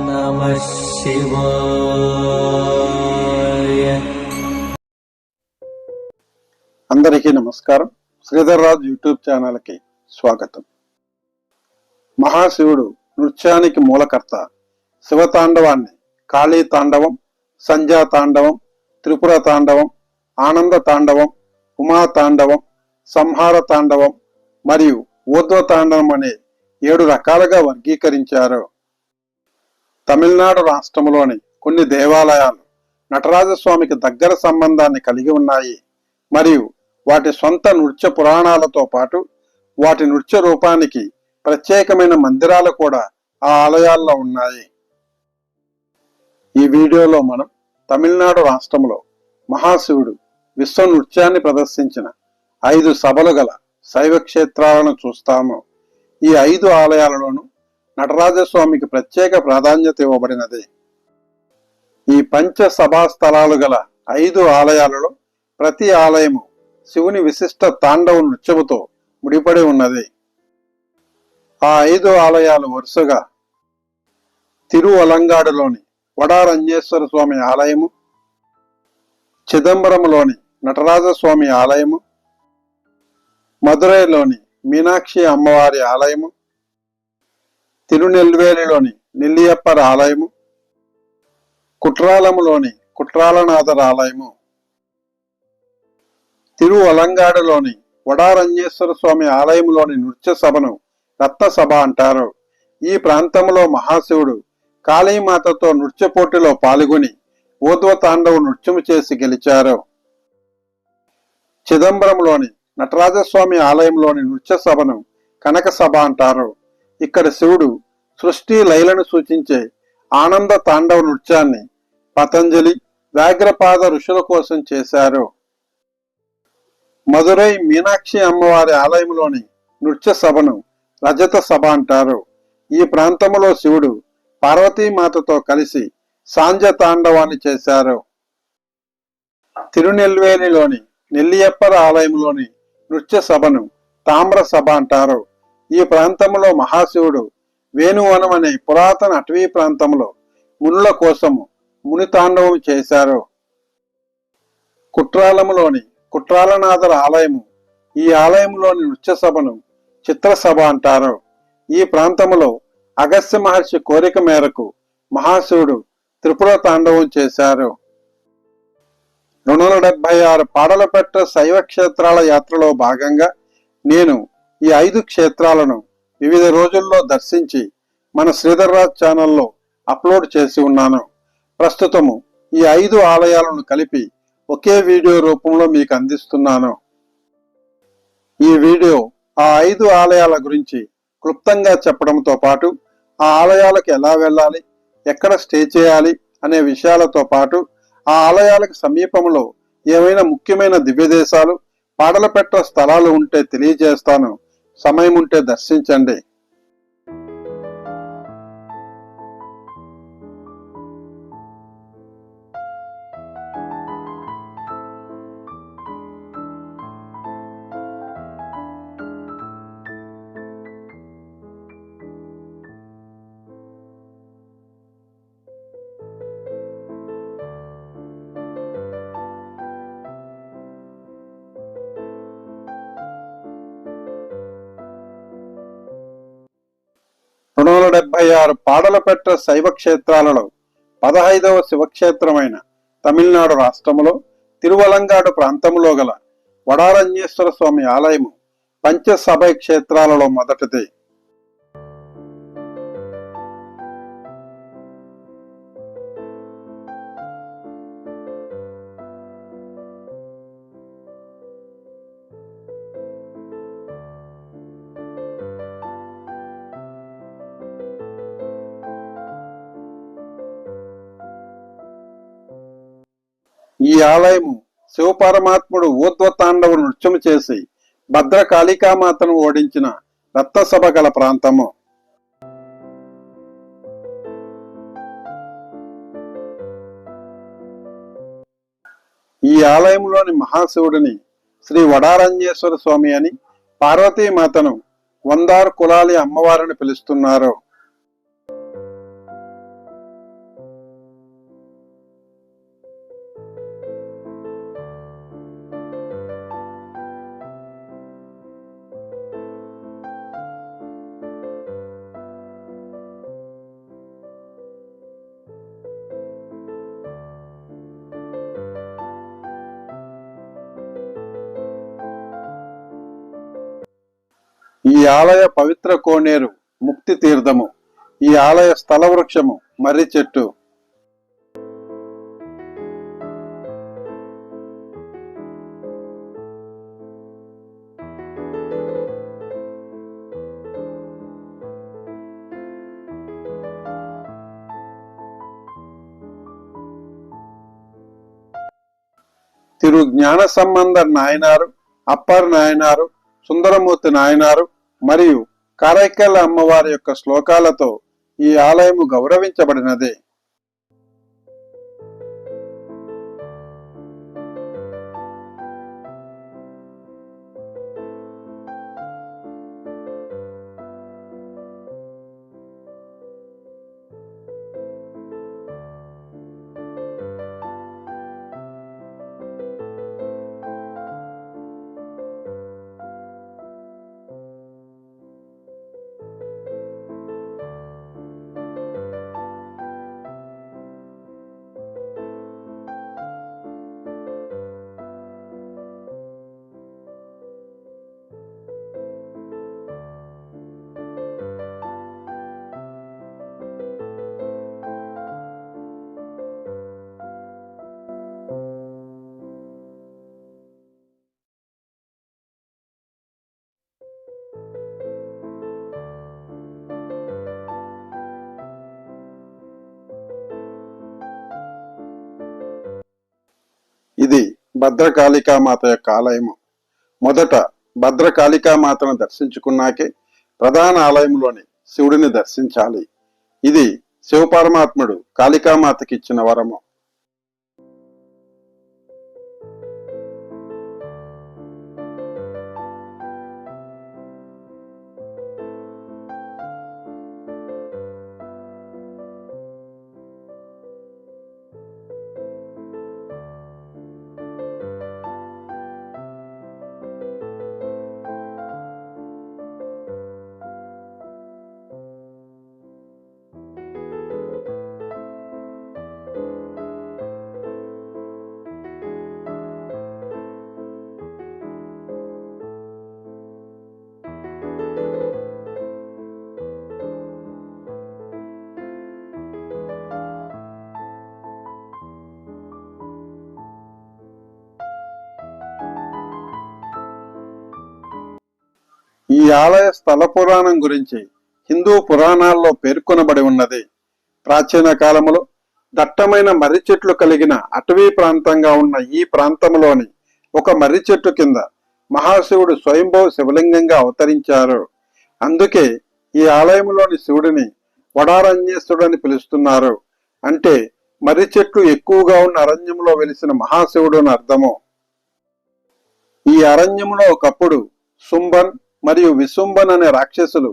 నమః శివాయ. అందరికీ నమస్కారం. శ్రీధర్ రాజ్ యూట్యూబ్ ఛానల్కి స్వాగతం. మహాశివుడు నృత్యానికి మూలకర్త. శివతాండవాన్ని కాళీ తాండవం, సంధ్యా తాండవం, త్రిపుర తాండవం, ఆనంద తాండవం, ఉమా తాండవం, సంహార తాండవం మరియు ఊర్ధ్వ తాండవం అనే 7 రకాలుగా వర్గీకరించారు. తమిళనాడు రాష్ట్రంలోని కొన్ని దేవాలయాలు నటరాజస్వామికి దగ్గర సంబంధాన్ని కలిగి ఉన్నాయి మరియు వాటి సొంత నృత్య పురాణాలతో పాటు వాటి నృత్య రూపానికి ప్రత్యేకమైన మందిరాలు కూడా ఆ ఆలయాల్లో ఉన్నాయి. ఈ వీడియోలో మనం తమిళనాడు రాష్ట్రంలో మహాశివుడు విశ్వ నృత్యాన్ని ప్రదర్శించిన 5 సభలు గల శైవ క్షేత్రాలను చూస్తాము. ఈ 5 ఆలయాలలోనూ నటరాజస్వామికి ప్రత్యేక ప్రాధాన్యత ఇవ్వబడినది. ఈ పంచ సభా స్థలాలు గల 5 ఆలయాలలో ప్రతి ఆలయము శివుని విశిష్ట తాండవ నృత్యముతో ముడిపడి ఉన్నది. ఆ 5 ఆలయాలు వరుసగా తిరువలంగాడులోని వడారంజేశ్వర స్వామి ఆలయము, చిదంబరంలోని నటరాజస్వామి ఆలయము, మదురైలోని మీనాక్షి అమ్మవారి ఆలయము, తిరునెల్వేలిలోని నెల్లియప్పర్ ఆలయము, కుట్రాలములోని కుట్రాలనాథర్ ఆలయము. తిరువలంగాడులోని వడారంజేశ్వర స్వామి ఆలయంలోని నృత్య సభను రత్న సభ అంటారు. ఈ ప్రాంతంలో మహాశివుడు కాళీమాతతో నృత్య పోటీలో పాల్గొని ఊర్ధ్వ తాండవ నృత్యము చేసి గెలిచారు. చిదంబరంలోని నటరాజస్వామి ఆలయంలోని నృత్య సభను కనక సభ అంటారు. ఇక్కడ శివుడు సృష్టి లైలను సూచించే ఆనంద తాండవ నృత్యాన్ని పతంజలి, వ్యాఘ్రపాద ఋషుల కోసం చేశారు. మదురై మీనాక్షి అమ్మవారి ఆలయంలోని నృత్య సభను రజత సభ అంటారు. ఈ ప్రాంతంలో శివుడు పార్వతీమాతతో కలిసి సాంధ్య తాండవాన్ని చేశారు. తిరునెల్వేలిలోని నెల్లియప్పర్ ఆలయంలోని నృత్య సభను తామ్ర సభ అంటారు. ఈ ప్రాంతంలో మహాశివుడు వేణువనం అనే పురాతన అటవీ ప్రాంతంలో మునుల కోసము ముని తాండవం చేశారు. కుట్రాలములోని కుట్రాలనాథర్ ఆలయము ఈ ఆలయంలోని నృత్య సభను చిత్రసభ అంటారు. ఈ ప్రాంతంలో అగస్త్య మహర్షి కోరిక మేరకు మహాశివుడు త్రిపుర తాండవం చేశారు. 276 పాడలపెట్ట శైవ క్షేత్రాల యాత్రలో భాగంగా నేను ఈ 5 క్షేత్రాలను వివిధ రోజుల్లో దర్శించి మన శ్రీధర్ రాజ్ ఛానల్లో అప్లోడ్ చేసి ఉన్నాను. ప్రస్తుతము ఈ 5 ఆలయాలను కలిపి ఒకే వీడియో రూపంలో మీకు అందిస్తున్నాను. ఈ వీడియో ఆ 5 ఆలయాల గురించి క్లుప్తంగా చెప్పడంతో పాటు ఆ ఆలయాలకు ఎలా వెళ్ళాలి, ఎక్కడ స్టే చేయాలి అనే విషయాలతో పాటు ఆ ఆలయాలకు సమీపంలో ఏవైనా ముఖ్యమైన దివ్యదేశాలు, పాడలపెట్ట స్థలాలు ఉంటే తెలియజేస్తాను. సమయం ఉంటే దర్శించండి. పాడలపెట్ట శైవ క్షేత్రాలలో 15వ శివక్షేత్రమైన తమిళనాడు రాష్ట్రంలో తిరువలంగాడు ప్రాంతంలో గల వడారంజేశ్వర స్వామి ఆలయము పంచసభై క్షేత్రాలలో మొదటిది. ఈ ఆలయము శివపరమాత్ముడు ఊర్ధ్వ తాండవ నృత్యము చేసి భద్రకాళికామాతను ఓడించిన రత్నసభ గల ప్రాంతము. ఈ ఆలయంలోని మహాశివుడిని శ్రీ వడారంజేశ్వర స్వామి అని, పార్వతీమాతను వందారు కులాలి అమ్మవారిని పిలుస్తున్నారు. ఈ ఆలయ పవిత్ర కోనేరు ముక్తి తీర్థము. ఈ ఆలయ స్థల వృక్షము మర్రి చెట్టు. తిరు జ్ఞాన సంబంధర్ నాయనారు, అప్పర్ నాయనారు, సుందరమూర్తి నాయనారు మరియు కారైకల్ అమ్మవారి యొక్క శ్లోకాలతో ఈ ఆలయము గౌరవించబడినది. ఇది భద్రకాళికామాత యొక్క ఆలయము. మొదట భద్రకాళికామాతను దర్శించుకున్నాకే ప్రధాన ఆలయంలోని శివుడిని దర్శించాలి. ఇది శివపరమాత్ముడు కాళికామాతకి ఇచ్చిన వరము. ఈ ఆలయ స్థల పురాణం గురించి హిందూ పురాణాల్లో పేర్కొనబడి ఉన్నది. ప్రాచీన కాలములో దట్టమైన మర్రి చెట్లు కలిగిన అటవీ ప్రాంతంగా ఉన్న ఈ ప్రాంతంలోని ఒక మర్రి చెట్టు కింద మహాశివుడు స్వయంభవ శివలింగంగా అవతరించారు. అందుకే ఈ ఆలయంలోని శివుడిని వడారణ్యేశ్వరుడు అని పిలుస్తున్నారు. అంటే మర్రి చెట్లు ఎక్కువగా ఉన్న అరణ్యంలో వెలిసిన మహాశివుడు అని అర్థము. ఈ అరణ్యంలో ఒకప్పుడు శుంభన్ మరియు విశుంభన్ అనే రాక్షసులు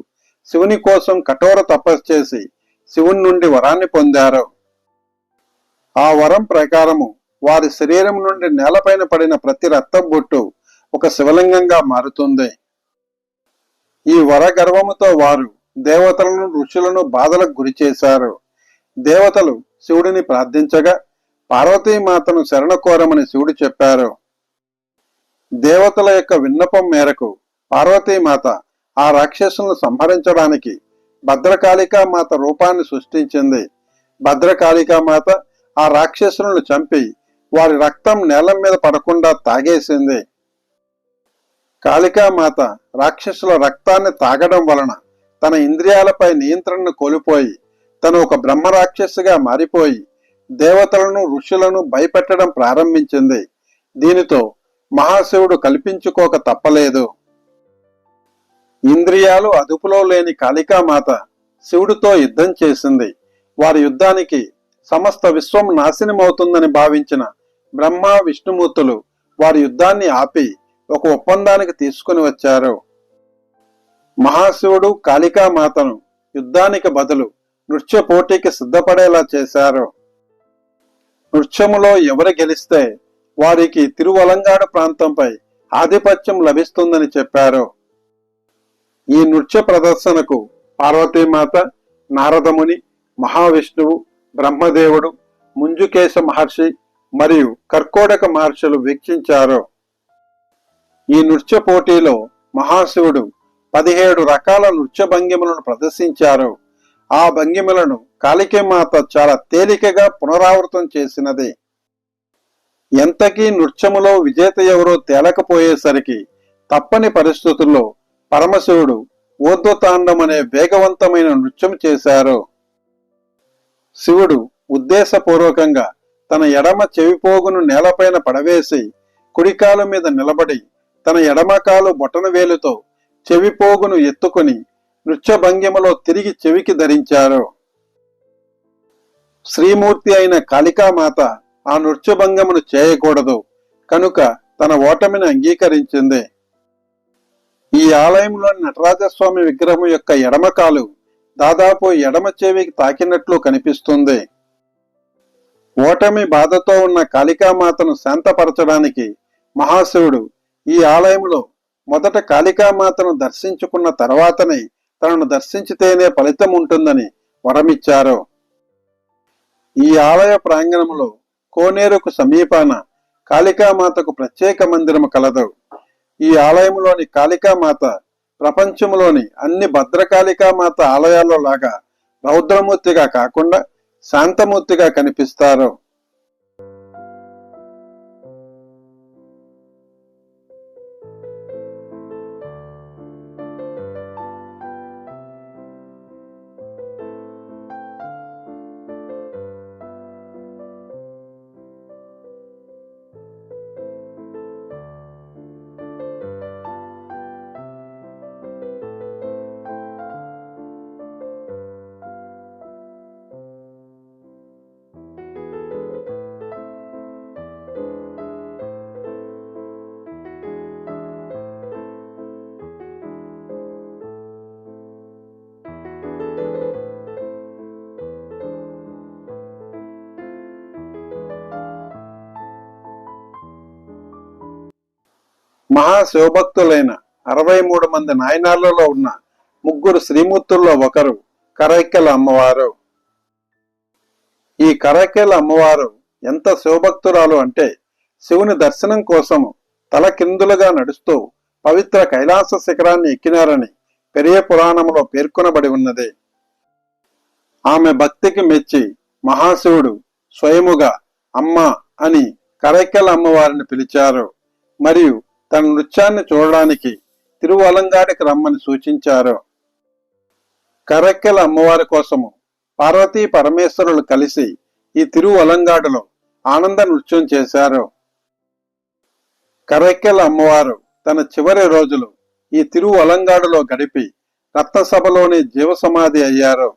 శివుని కోసం కఠోర తపస్సు చేసి శివుని నుండి వరాన్ని పొందారు. ఆ వరం ప్రకారము వారి శరీరం నుండి నేలపైన పడిన ప్రతి రక్తబొట్టు ఒక శివలింగంగా మారుతుంది. ఈ వర గర్వముతో వారు దేవతలను ఋషులను బాధలకు గురి చేశారు. దేవతలు శివుడిని ప్రార్థించగా పార్వతీమాతను శరణ కోరమని శివుడు చెప్పారు. దేవతల యొక్క విన్నపం మేరకు పార్వతీమాత ఆ రాక్షసులను సంహరించడానికి భద్రకాళికామాత రూపాన్ని సృష్టించింది. భద్రకాళికామాత ఆ రాక్షసులను చంపి వారి రక్తం నేల మీద పడకుండా తాగేసింది. కాళికామాత రాక్షసుల రక్తాన్ని తాగడం వలన తన ఇంద్రియాలపై నియంత్రణను కోల్పోయి తను ఒక బ్రహ్మ రాక్షసిగా మారిపోయి దేవతలను ఋషులను భయపెట్టడం ప్రారంభించింది. దీనితో మహాశివుడు కల్పించుకోక తప్పలేదు. ఇంద్రియాలు అదుపులో లేని కాళికామాత శివుడితో యుద్ధం చేసింది. వారి యుద్ధానికి సమస్త విశ్వం నాశనమవుతుందని భావించిన బ్రహ్మ విష్ణుమూర్తులు వారి యుద్ధాన్ని ఆపి ఒక ఒప్పందానికి తీసుకుని వచ్చారు. మహాశివుడు కాళికామాతను యుద్ధానికి బదులు నృత్య పోటీకి సిద్ధపడేలా చేశారు. నృత్యములో ఎవరు గెలిస్తే వారికి తిరువలంగాడు ప్రాంతంపై ఆధిపత్యం లభిస్తుందని చెప్పారు. ఈ నృత్య ప్రదర్శనకు పార్వతీమాత, నారదముని, మహావిష్ణువు, బ్రహ్మదేవుడు, ముంజుకేశ మహర్షి మరియు కర్కోటక మహర్షులు వీక్షించారు. ఈ నృత్య పోటీలో మహాశివుడు 17 రకాల నృత్య భంగిమలను ప్రదర్శించారు. ఆ భంగిమలను కాళికామాత చాలా తేలికగా పునరావృతం చేసినది. ఎంతకీ నృత్యములో విజేత ఎవరో తేలకపోయేసరికి తప్పని పరిస్థితుల్లో పరమశివుడు ఊర్ధ్వతాండం అనే వేగవంతమైన నృత్యం చేశారు. శివుడు ఉద్దేశపూర్వకంగా తన ఎడమ చెవిపోగును నేలపైన పడవేసి కుడికాలు మీద నిలబడి తన ఎడమకాలు బొటనవేలుతో చెవిపోగును ఎత్తుకుని నృత్య భంగిమలో తిరిగి చెవికి ధరించారు. శ్రీమూర్తి అయిన కాళికామాత ఆ నృత్య భంగమును చేయకూడదు కనుక తన ఓటమిని అంగీకరించింది. ఈ ఆలయంలోని నటరాజస్వామి విగ్రహం యొక్క ఎడమకాలు దాదాపు ఎడమ చెవికి తాకినట్లు కనిపిస్తుంది. ఓటమి బాధతో ఉన్న కాళికామాతను శాంతపరచడానికి మహాశివుడు ఈ ఆలయంలో మొదట కాళికామాతను దర్శించుకున్న తర్వాతనే తనను దర్శించితేనే ఫలితం ఉంటుందని వరమిచ్చారు. ఈ ఆలయ ప్రాంగణంలో కోనేరుకు సమీపాన కాళికామాతకు ప్రత్యేక మందిరము కలదు. ఈ ఆలయంలోని కాళికామాత ప్రపంచంలోని అన్ని భద్రకాళికామాత ఆలయాల్లో లాగా రౌద్రమూర్తిగా కాకుండా శాంతమూర్తిగా కనిపిస్తారు. మహాశివభక్తులైన 63 మంది నాయనార్లలో ఉన్న ముగ్గురు శ్రీమూర్తుల్లో ఒకరు కరైక్కల అమ్మవారు. ఈ కరైక్కల అమ్మవారు ఎంత శివభక్తురాలు అంటే శివుని దర్శనం కోసము తల కిందులుగా నడుస్తూ పవిత్ర కైలాస శిఖరాన్ని ఎక్కినారని పెరియ పురాణంలో పేర్కొనబడి ఉన్నది. ఆమె భక్తికి మెచ్చి మహాశివుడు స్వయముగా అమ్మ అని కరైక్కల అమ్మవారిని పిలిచారు. మరియు తన నృత్యాన్ని చూడడానికి తిరువలంగాడికి రమ్మని సూచించారు. కరైక్కల అమ్మవారి కోసము పార్వతీ పరమేశ్వరులు కలిసి ఈ తిరువలంగాడులో ఆనంద నృత్యం చేశారు. కరైక్కల అమ్మవారు తన చివరి రోజులు ఈ తిరువలంగాడులో గడిపి రత్నసభలోని జీవసమాధి అయ్యారు.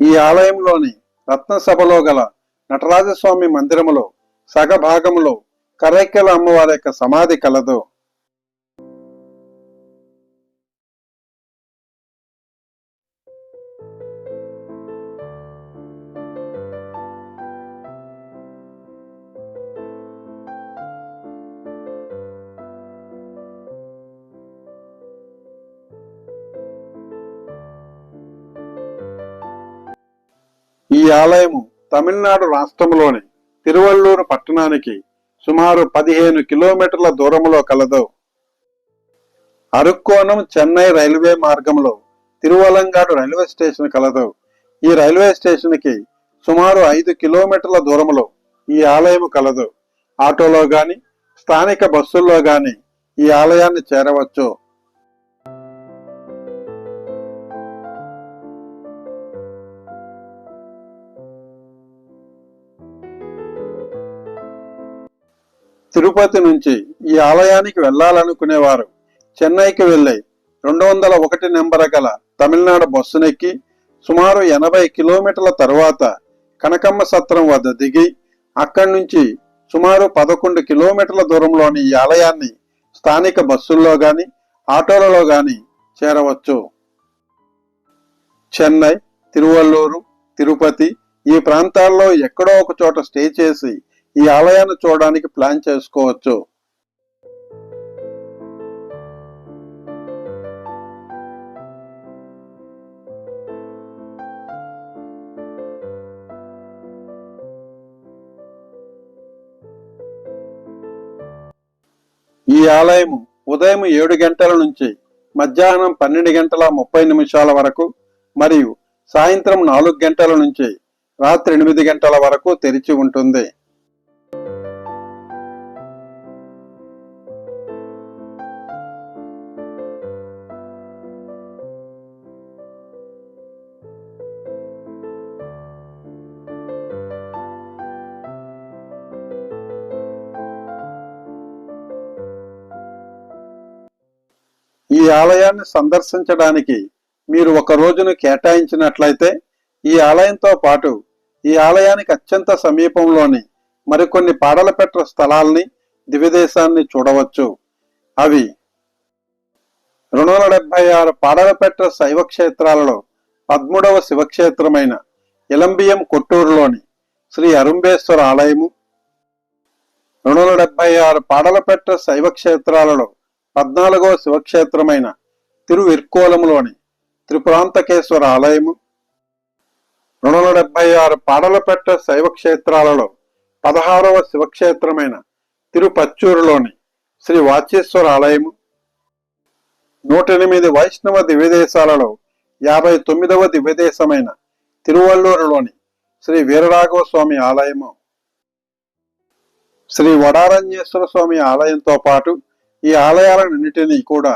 ఈ ఆలయంలోని రత్నసభలో గల నటరాజస్వామి మందిరములో సగభాగములో కరైక్కల అమ్మవారి యొక్క సమాధి కలదు. ఈ ఆలయము తమిళనాడు రాష్ట్రంలోని తిరువళ్ళూరు పట్టణానికి సుమారు 15 కిలోమీటర్ల దూరంలో కలదు. అరుక్కోణం చెన్నై రైల్వే మార్గంలో తిరువలంగాడు రైల్వే స్టేషన్ కలదు. ఈ రైల్వే స్టేషన్ కి సుమారు 5 కిలోమీటర్ల దూరంలో ఈ ఆలయము కలదు. ఆటోలో గాని స్థానిక బస్సుల్లో గాని ఈ ఆలయాన్ని చేరవచ్చు. తిరుపతి నుంచి ఈ ఆలయానికి వెళ్లాలనుకునేవారు చెన్నైకి వెళ్లి 201 నెంబర్ గల తమిళనాడు బస్సునెక్కి సుమారు 80 కిలోమీటర్ల తరువాత కనకమ్మ సత్రం వద్ద దిగి అక్కడి నుంచి సుమారు 11 కిలోమీటర్ల దూరంలోని ఈ ఆలయాన్ని స్థానిక బస్సుల్లో గాని ఆటోలలో గాని చేరవచ్చు. చెన్నై, తిరువల్లూరు, తిరుపతి ఈ ప్రాంతాల్లో ఎక్కడో ఒక చోట స్టే చేసి ఈ ఆలయాన్ని చూడడానికి ప్లాన్ చేసుకోవచ్చు. ఈ ఆలయము ఉదయం 7 గంటల నుంచి మధ్యాహ్నం 12:30 వరకు మరియు సాయంత్రం 4 గంటల నుంచి రాత్రి 8 గంటల వరకు తెరిచి ఉంటుంది. ఈ ఆలయాన్ని సందర్శించడానికి మీరు ఒక రోజును కేటాయించినట్లయితే ఈ ఆలయంతో పాటు ఈ ఆలయానికి అత్యంత సమీపంలోని మరికొన్ని పాడలపెట్ట స్థలాల్ని, దివ్యదేశాన్ని చూడవచ్చు. అవి 276 పాడలపెట్ట శైవ క్షేత్రాలలో 13వ శివక్షేత్రమైన ఇలంబియం కొట్టూరులోని శ్రీ అరుంబేశ్వర ఆలయము, 276 పాడలపెట్ట శైవ క్షేత్రాలలో 14వ శివక్షేత్రమైన తిరువిర్కోలంలోని త్రిపురాంతకేశ్వర ఆలయము, 276 పాడలపెట్ట శైవ క్షేత్రాలలో 16వ శివక్షేత్రమైన తిరుపచ్చూరులోని శ్రీ వాచేశ్వర ఆలయము, 108 వైష్ణవ దివ్యదేశాలలో 59వ దివ్యదేశమైన తిరువల్లూరులోని శ్రీ వీరరాఘవ స్వామి ఆలయము, శ్రీ వడారణ్యేశ్వర స్వామి ఆలయంతో పాటు ఈ ఆలయాలన్నింటినీ కూడా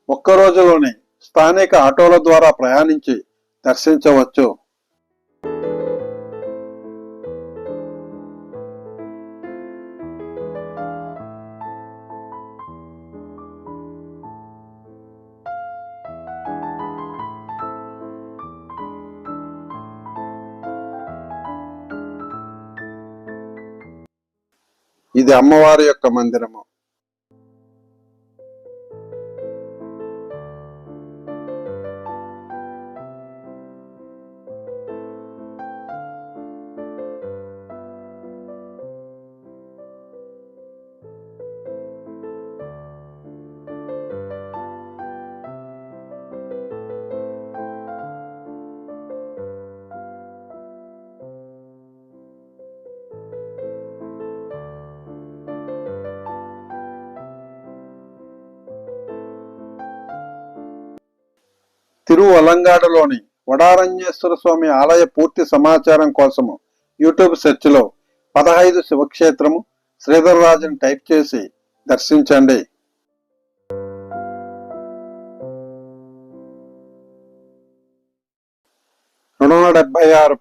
ఒక్క రోజులోనే స్థానిక ఆటోల ద్వారా ప్రయాణించి దర్శించవచ్చు. ఇది అమ్మవారి యొక్క మందిరము. తిరువలంగాడులోని వడారణ్యేశ్వర స్వామి ఆలయ పూర్తి సమాచారం కోసము యూట్యూబ్ సెర్చ్ లో 15 శివక్షేత్రము శ్రీధర్రాజుని టైప్ చేసి దర్శించండి.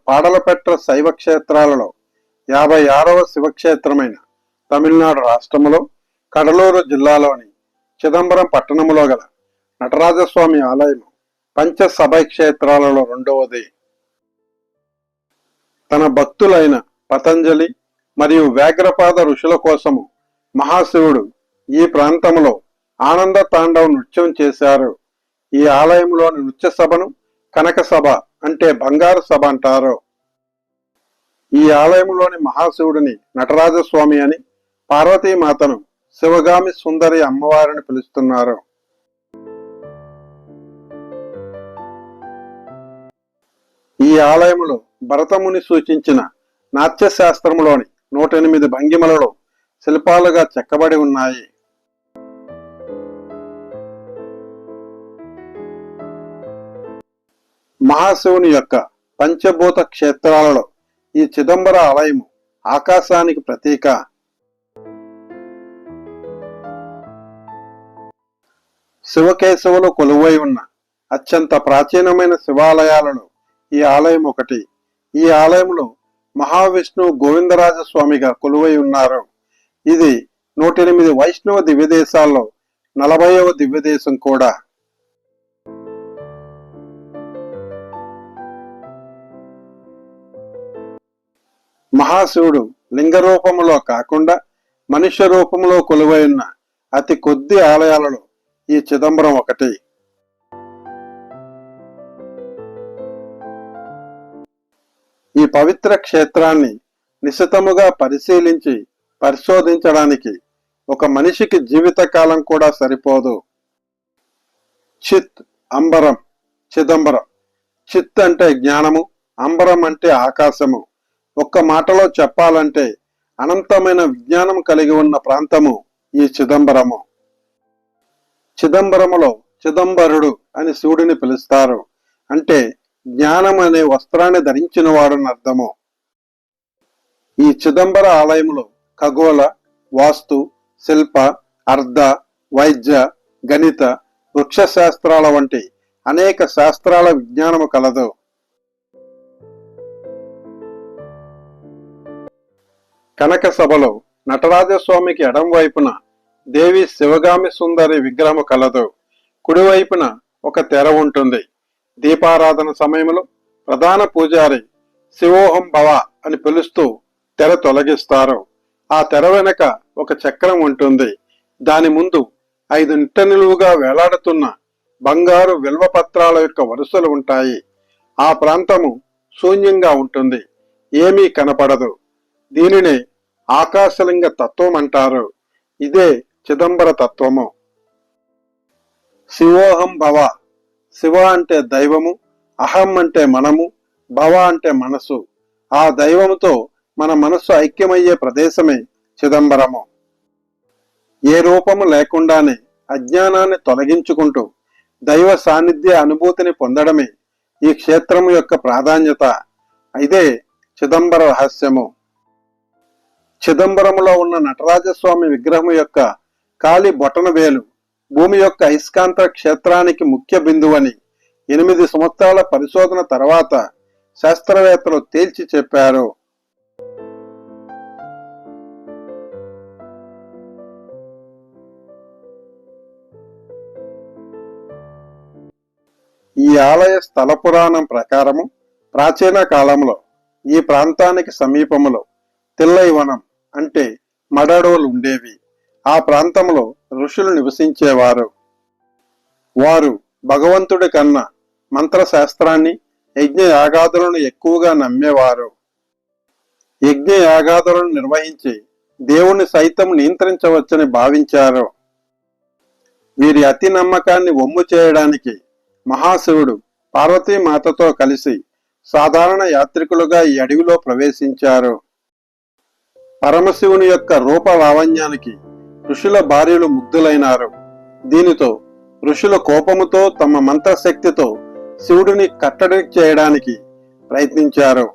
పాడలపెట్ట శైవ క్షేత్రాలలో 56వ శివక్షేత్రమైన తమిళనాడు రాష్ట్రములో కడలూరు జిల్లాలోని చిదంబరం పట్టణములో గల నటరాజస్వామి ఆలయం పంచసభై క్షేత్రాలలో 2వది. తన భక్తులైన పతంజలి మరియు వ్యాఘ్రపాద ఋషుల కోసము మహాశివుడు ఈ ప్రాంతంలో ఆనంద తాండవ నృత్యం చేశారు. ఈ ఆలయంలోని నృత్య సభను కనక సభ అంటే బంగారు సభ అంటారు. ఈ ఆలయంలోని మహాశివుడిని నటరాజస్వామి అని, పార్వతీమాతను శివగామి సుందరి అమ్మవారిని పిలుస్తున్నారు. ఈ ఆలయములో భరతముని సూచించిన నాట్యశాస్త్రములోని 108 భంగిమలలో శిల్పాలుగా చెక్కబడి ఉన్నాయి. మహాశివుని యొక్క పంచభూత క్షేత్రాలలో ఈ చిదంబర ఆలయము ఆకాశానికి ప్రతీక. శివకేశవులు కొలువై ఉన్న అత్యంత ప్రాచీనమైన శివాలయాలలో ఈ ఆలయం ఒకటి. ఈ ఆలయంలో మహావిష్ణువు గోవిందరాజస్వామిగా కొలువై ఉన్నారు. ఇది 108 వైష్ణవ దివ్యదేశాల్లో 40వ దివ్యదేశం కూడా. మహాశివుడు లింగ రూపములో కాకుండా మనుష్య రూపంలో కొలువై ఉన్న అతి కొద్ది ఆలయాలలో ఈ చిదంబరం ఒకటి. ఈ పవిత్ర క్షేత్రాన్ని నిశితముగా పరిశీలించి పరిశోధించడానికి ఒక మనిషికి జీవితకాలం కూడా సరిపోదు. చిత్, అంబరం, చిదంబరం. చిత్ అంటే జ్ఞానము, అంబరం అంటే ఆకాశము. ఒక్క మాటలో చెప్పాలంటే అనంతమైన విజ్ఞానం కలిగి ఉన్న ప్రాంతము ఈ చిదంబరము. చిదంబరములో చిదంబరుడు అని శివుడిని పిలుస్తారు. అంటే జ్ఞానం అనే వస్త్రాన్ని ధరించిన వాడని అర్థము. ఈ చిదంబర ఆలయములో ఖగోళ, వాస్తు, శిల్ప, అర్ధ, వైద్య, గణిత, వృక్ష శాస్త్రాల వంటి అనేక శాస్త్రాల విజ్ఞానము కలదు. కనక సభలో నటరాజస్వామికి ఎడం వైపున దేవి శివగామి సుందరి విగ్రహము కలదు. కుడివైపున ఒక తెర ఉంటుంది. దీపారాధన సమయంలో ప్రధాన పూజారి శివోహం భవ అని పిలుస్తూ తెర తొలగిస్తారు. ఆ తెర వెనక ఒక చక్రం ఉంటుంది. దాని ముందు 5 నిట్ట నిలువుగా వేలాడుతున్న బంగారు విల్వపత్రాల యొక్క వరుసలు ఉంటాయి. ఆ ప్రాంతము శూన్యంగా ఉంటుంది, ఏమీ కనపడదు. దీనినే ఆకాశలింగ తత్వం అంటారు. ఇదే చిదంబర తత్వము. శివోహం భవ. శివ అంటే దైవము, అహం అంటే మనము, భవ అంటే మనసు. ఆ దైవముతో మన మనస్సు ఐక్యమయ్యే ప్రదేశమే చిదంబరము. ఏ రూపము లేకుండానే అజ్ఞానాన్ని తొలగించుకుంటూ దైవ సాన్నిధ్య అనుభూతిని పొందడమే ఈ క్షేత్రము యొక్క ప్రాధాన్యత. ఇదే చిదంబర రహస్యము. చిదంబరములో ఉన్న నటరాజస్వామి విగ్రహము యొక్క కాలి బొటన వేలు భూమి యొక్క అయస్కాంత క్షేత్రానికి ముఖ్య బిందువని 8 సంవత్సరాల పరిశోధన తర్వాత శాస్త్రవేత్తలు తేల్చి చెప్పారు. ఈ ఆలయ స్థల పురాణం ప్రకారము ప్రాచీన కాలంలో ఈ ప్రాంతానికి సమీపములో తిల్లైవనం అంటే మడడోలు ఉండేవి. ఆ ప్రాంతంలో ఋషులు నివసించేవారు. వారు భగవంతుడి కన్నా మంత్రశాస్త్రాన్ని, యజ్ఞ యాగాదులను ఎక్కువగా నమ్మేవారు. యజ్ఞ యాగాదులను నిర్వహించి దేవుణ్ణి సైతం నియంత్రించవచ్చని భావించారు. వీరి అతి నమ్మకాన్ని వమ్ము చేయడానికి మహాశివుడు పార్వతీమాతతో కలిసి సాధారణ యాత్రికులుగా ఈ అడవిలో ప్రవేశించారు. పరమశివుని యొక్క రూప లావణ్యానికి ఋషుల భార్యలు ముగ్ధులైనారు. దీనితో ఋషుల కోపముతో తమ మంత్రశక్తితో శివుడిని కట్టడి చేయడానికి ప్రయత్నించారు.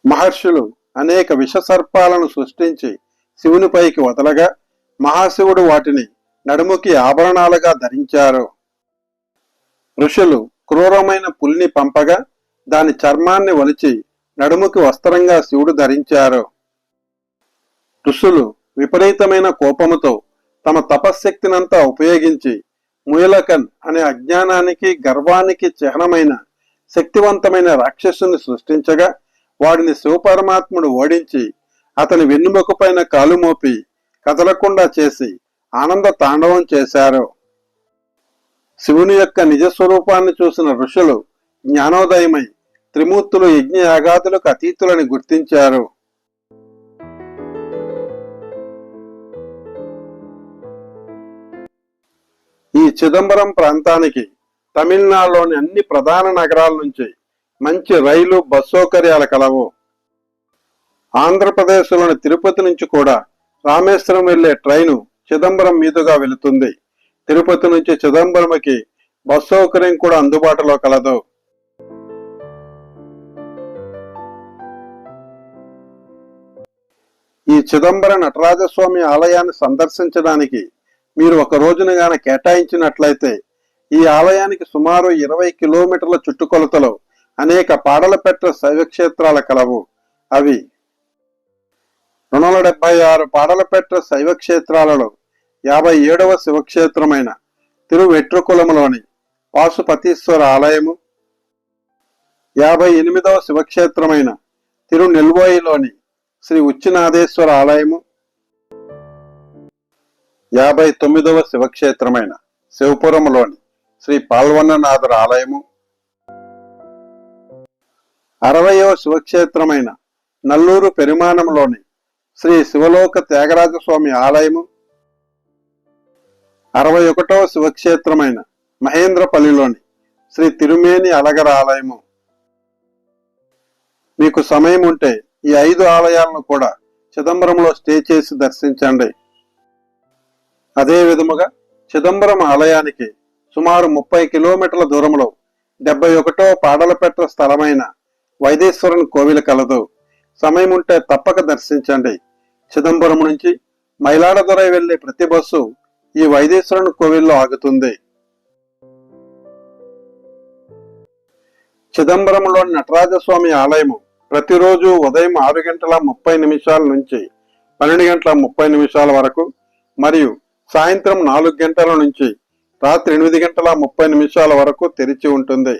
మహర్షులు అనేక విషసర్పాలను సృష్టించి శివునిపైకి వదలగా మహాశివుడు వాటిని నడుముకి ఆభరణాలుగా ధరించారు. ఋషులు క్రూరమైన పులిని పంపగా దాని చర్మాన్ని వలిచి నడుముకి వస్త్రంగా శివుడు ధరించారు. ఋషులు విపరీతమైన కోపముతో తమ తపశ్శక్తినంతా ఉపయోగించి ముయలకన్ అనే అజ్ఞానానికి, గర్వానికి చిహ్నమైన శక్తివంతమైన రాక్షసుని సృష్టించగా వాడిని శివపరమాత్ముడు ఓడించి అతని వెన్నుముక పైన కాలు మోపి కదలకుండా చేసి ఆనంద తాండవం చేశారు. శివుని యొక్క నిజస్వరూపాన్ని చూసిన ఋషులు జ్ఞానోదయమై త్రిమూర్తులు యజ్ఞ యాగాదులకు అతీతులని గుర్తించారు. ఈ చిదంబరం ప్రాంతానికి తమిళనాడులోని అన్ని ప్రధాన నగరాల నుంచి మంచి రైలు, బస్ సౌకర్యాలు కలవు. ఆంధ్రప్రదేశ్లోని తిరుపతి నుంచి కూడా రామేశ్వరం వెళ్లే ట్రైను చిదంబరం మీదుగా వెళుతుంది. తిరుపతి నుంచి చిదంబరంకి బస్ సౌకర్యం కూడా అందుబాటులో కలదు. ఈ చిదంబర నటరాజస్వామి ఆలయాన్ని సందర్శించడానికి మీరు ఒక రోజును గాన కేటాయించినట్లయితే ఈ ఆలయానికి సుమారు 20 కిలోమీటర్ల చుట్టుకొలతలో అనేక పాడలపెట్ట శైవక్షేత్రాల కలవు. అవి 276 పాడలపెట్ట శైవక్షేత్రాలలో 57వ శివక్షేత్రమైన తిరువెట్రుకులములోని పాశుపతీశ్వర ఆలయము, 58వ శివక్షేత్రమైన తిరునెల్వోయిలోని శ్రీ ఉచ్చినాథేశ్వర ఆలయము, 59వ శివక్షేత్రమైన శివపురములోని శ్రీ పాల్వన్ననాథుల ఆలయము, 60వ శివక్షేత్రమైన నల్లూరు పెరుమానంలోని శ్రీ శివలోక త్యాగరాజస్వామి ఆలయము, 61వ శివక్షేత్రమైన మహేంద్రపల్లిలోని శ్రీ తిరుమేని అలగర ఆలయము. మీకు సమయం ఉంటే ఈ 5 ఆలయాలను కూడా చిదంబరంలో స్టే చేసి దర్శించండి. అదే విధముగా చిదంబరం ఆలయానికి సుమారు 30 కిలోమీటర్ల దూరంలో 71వ పాడలపెట్ట స్థలమైన వైదేశ్వరన్ కోవిల కలదు. సమయం ఉంటే తప్పక దర్శించండి. చిదంబరం నుంచి మైలాడదురై వెళ్లే ప్రతి బస్సు ఈ వైదేశ్వరన్ కోవిల్లో ఆగుతుంది. చిదంబరంలోని నటరాజస్వామి ఆలయము ప్రతిరోజు ఉదయం 6:30 నుంచి 12:30 వరకు మరియు సాయంత్రం 4 గంటల నుంచి రాత్రి 8:30 వరకు తెరిచి ఉంటుంది.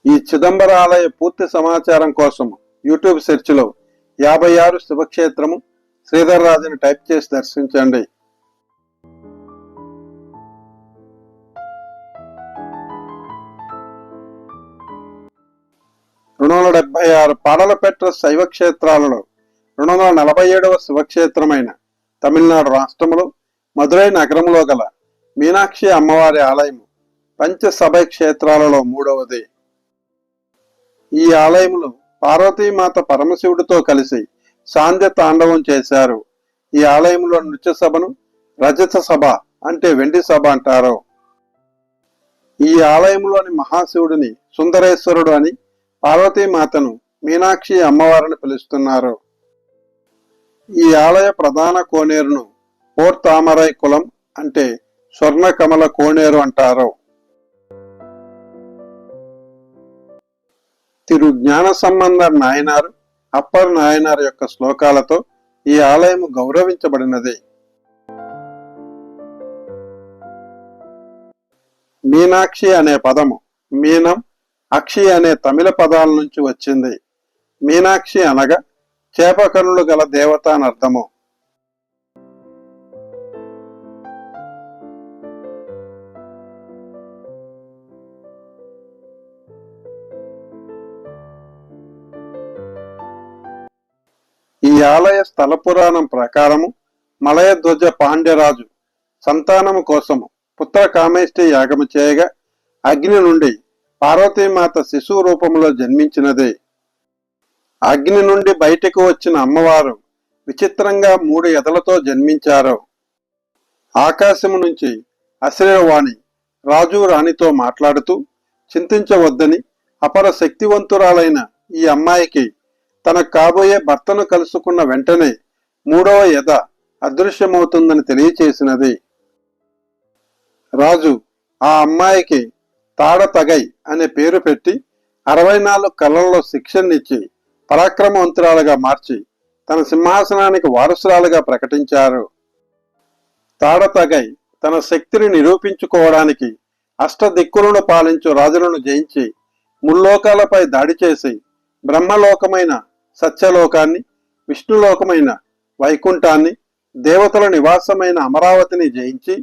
ఈ చిదంబర ఆలయ పూర్తి సమాచారం కోసం యూట్యూబ్ సెర్చ్ లో 56 శివక్షేత్రము శ్రీధర్ రాజుని టైప్ చేసి దర్శించండి. పాడలపెట్ట శైవ క్షేత్రాలలో 247వ శివక్షేత్రమైన తమిళనాడు రాష్ట్రంలో మదురై నగరంలో గల మీనాక్షి అమ్మవారి ఆలయము పంచసభై క్షేత్రాలలో 3వది. ఈ ఆలయంలో పార్వతీమాత పరమశివుడితో కలిసి సాంధ్య తాండవం చేశారు. ఈ ఆలయంలో నృత్య సభను రజత సభ అంటే వెండి సభ అంటారు. ఈ ఆలయంలోని మహాశివుడిని సుందరేశ్వరుడు అని, పార్వతీమాతను మీనాక్షి అమ్మవారిని పిలుస్తున్నారు. ఈ ఆలయ ప్రధాన కోనేరును పోర్తామరై కులం అంటే స్వర్ణ కమల కోనేరు అంటారు. తిరు జ్ఞాన సంబంధర్ నాయనారు, అప్పర్ నాయనారు యొక్క శ్లోకాలతో ఈ ఆలయం గౌరవించబడినది. మీనాక్షి అనే పదము మీనం, అక్షి అనే తమిళ పదాల నుంచి వచ్చింది. మీనాక్షి అనగా చేప కనులు గల దేవత అని అర్థము. ఈ ఆలయ స్థల పురాణం ప్రకారము మలయధ్వజ పాండ్యరాజు సంతానము కోసము పుత్ర కామేష్టి యాగము చేయగా అగ్ని నుండి పార్వతీమాత శిశువు రూపంలో జన్మించినదే. అగ్ని నుండి బయటకు వచ్చిన అమ్మవారు విచిత్రంగా 3 ఎదలతో జన్మించారు. ఆకాశము నుంచి అశరీరవాణి రాజు రాణితో మాట్లాడుతూ చింతించవద్దని, అపర శక్తివంతురాలైన ఈ అమ్మాయికి తన కాబోయే భర్తను కలుసుకున్న వెంటనే 3వ ఎద అదృశ్యమవుతుందని తెలియచేసినది. రాజు ఆ అమ్మాయికి తాడతగై అనే పేరు పెట్టి 64 కళ్ళల్లో శిక్షణనిచ్చి పరాక్రమవంతురాలుగా మార్చి తన సింహాసనానికి వారసురాలుగా ప్రకటించారు. తాడతగై తన శక్తిని నిరూపించుకోవడానికి అష్టదిక్కులను పాలించు రాజులను జయించి ముల్లోకాలపై దాడి చేసి బ్రహ్మలోకమైన సత్యలోకాన్ని, విష్ణులోకమైన వైకుంఠాన్ని, దేవతల నివాసమైన అమరావతిని జయించి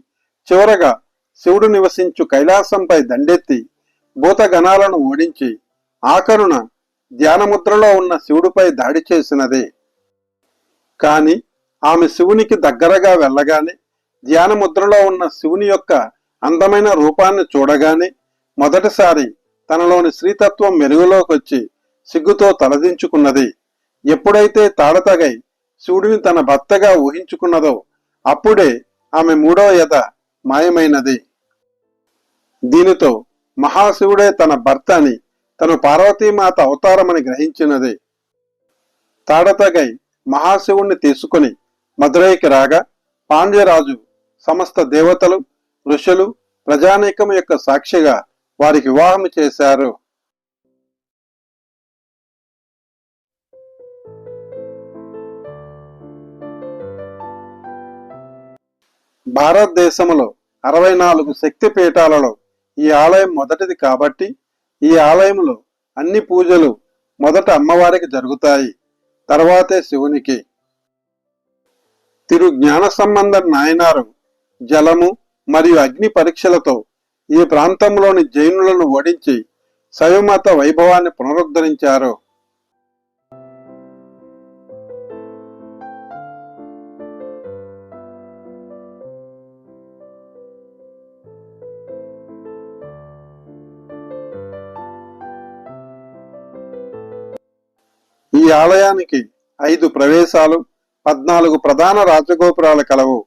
చివరగా శివుడు నివసించు కైలాసంపై దండెత్తి భూతగణాలను ఓడించి ఆఖరున ధ్యానముద్రలో ఉన్న శివుడిపై దాడి చేసినది. కాని ఆమె శివునికి దగ్గరగా వెళ్ళగానే ధ్యానముద్రలో ఉన్న శివుని యొక్క అందమైన రూపాన్ని చూడగానే మొదటిసారి తనలోని శ్రీతత్వం మెరుగులోకొచ్చి సిగ్గుతో తలదించుకున్నది. ఎప్పుడైతే తాడతగై శివుడిని తన భర్తగా ఊహించుకున్నదో అప్పుడే ఆమె 3వ ఎద మాయమైనది. దీనితో మహాశివుడే తన భర్త అని, తను పార్వతీమాత అవతారమని గ్రహించినది. తాడతగై మహాశివుణ్ణి తీసుకుని మదురైకి రాగా పాండ్యరాజు సమస్త దేవతలు, ఋషులు, ప్రజానీకం యొక్క సాక్షిగా వారికి వివాహం చేశారు. భారతదేశంలో 64 శక్తి పీఠాలలో ఈ ఆలయం మొదటిది కాబట్టి ఈ ఆలయంలో అన్ని పూజలు మొదట అమ్మవారికి జరుగుతాయి, తర్వాతే శివునికి. తిరు జ్ఞాన సంబంధ నాయనారు జలము, మరియు అగ్ని పరీక్షలతో ఈ ప్రాంతంలోని జైనులను ఓడించి శైవమత వైభవాన్ని పునరుద్ధరించారు. ఈ ఆలయానికి 5 ప్రవేశాలు, 14 ప్రధాన రాజగోపురాలు కలవు.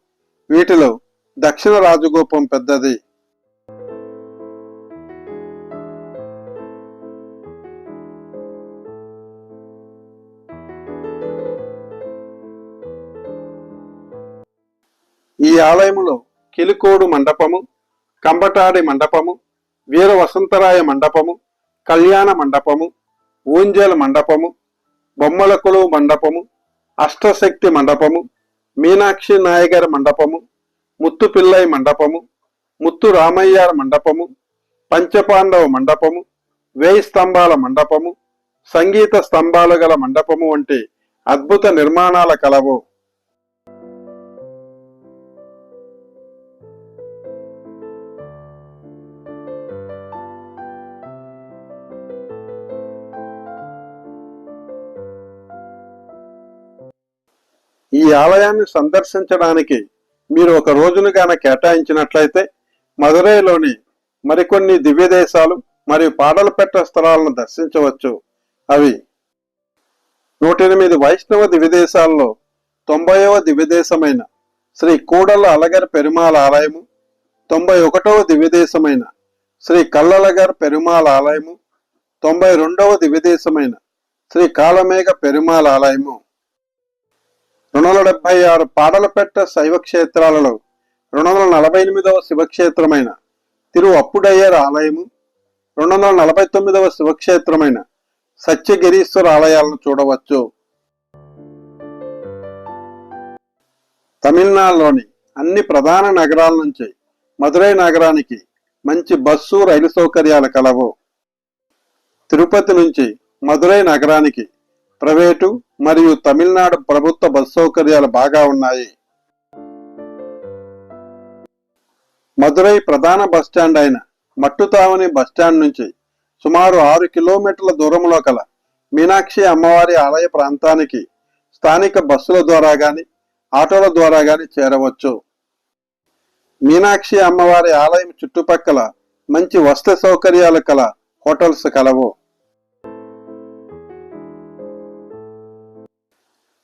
వీటిలో దక్షిణ రాజగోపురం పెద్దది. ఈ ఆలయములో కిలికోడు మండపము, కంబటాడి మండపము, వీర వసంతరాయ మండపము, కళ్యాణ మండపము, ఊంజల్ మండపము, బొమ్మల కొలువు మండపము, అష్టశక్తి మండపము, మీనాక్షి నాయగర్ మండపము, ముత్తు పిల్లై మండపము, ముత్తు రామయ్యార్ మండపము, పంచపాండవ మండపము, 1000 స్తంభాల మండపము, సంగీత స్తంభాలు గల మండపము వంటి అద్భుత నిర్మాణాల కలవు. ఈ ఆలయాన్ని సందర్శించడానికి మీరు ఒక రోజును గాన కేటాయించినట్లయితే మదురైలోని మరికొన్ని దివ్యదేశాలు మరియు పాడలపెట్ట స్థలాలను దర్శించవచ్చు. అవి 108 వైష్ణవ దివ్యదేశాల్లో 90వ దివ్యదేశమైన శ్రీ కూడల అలగర్ పెరుమాళ్ ఆలయము, 91వ దివ్యదేశమైన శ్రీ కల్లలగర్ పెరుమాళ్ ఆలయము, 92వ దివ్యదేశమైన శ్రీ కాలమేఘ పెరుమాళ్ ఆలయము. 276 పాడలపెట్ట శైవ క్షేత్రాలలో 248వ శివక్షేత్రమైన తిరు అప్పుడయ్యర్ ఆలయము, 249వ శివక్షేత్రమైన సత్యగిరీశ్వర ఆలయాలను చూడవచ్చు. తమిళనాడులోని అన్ని ప్రధాన నగరాల నుంచి మదురై నగరానికి మంచి బస్సు, రైలు సౌకర్యాలు కలవు. తిరుపతి నుంచి మదురై నగరానికి ప్రైవేటు మరియు తమిళనాడు ప్రభుత్వ బస్ సౌకర్యాలు బాగా ఉన్నాయి. మదురై ప్రధాన బస్టాండ్ అయిన మట్టుతావని బస్టాండ్ నుంచి సుమారు 6 కిలోమీటర్ల దూరంలో కల మీనాక్షి అమ్మవారి ఆలయ ప్రాంతానికి స్థానిక బస్సుల ద్వారా గాని, ఆటోల ద్వారా గాని చేరవచ్చు. మీనాక్షి అమ్మవారి ఆలయం చుట్టుపక్కల మంచి వసతి సౌకర్యాలు కల హోటల్స్ కలవు.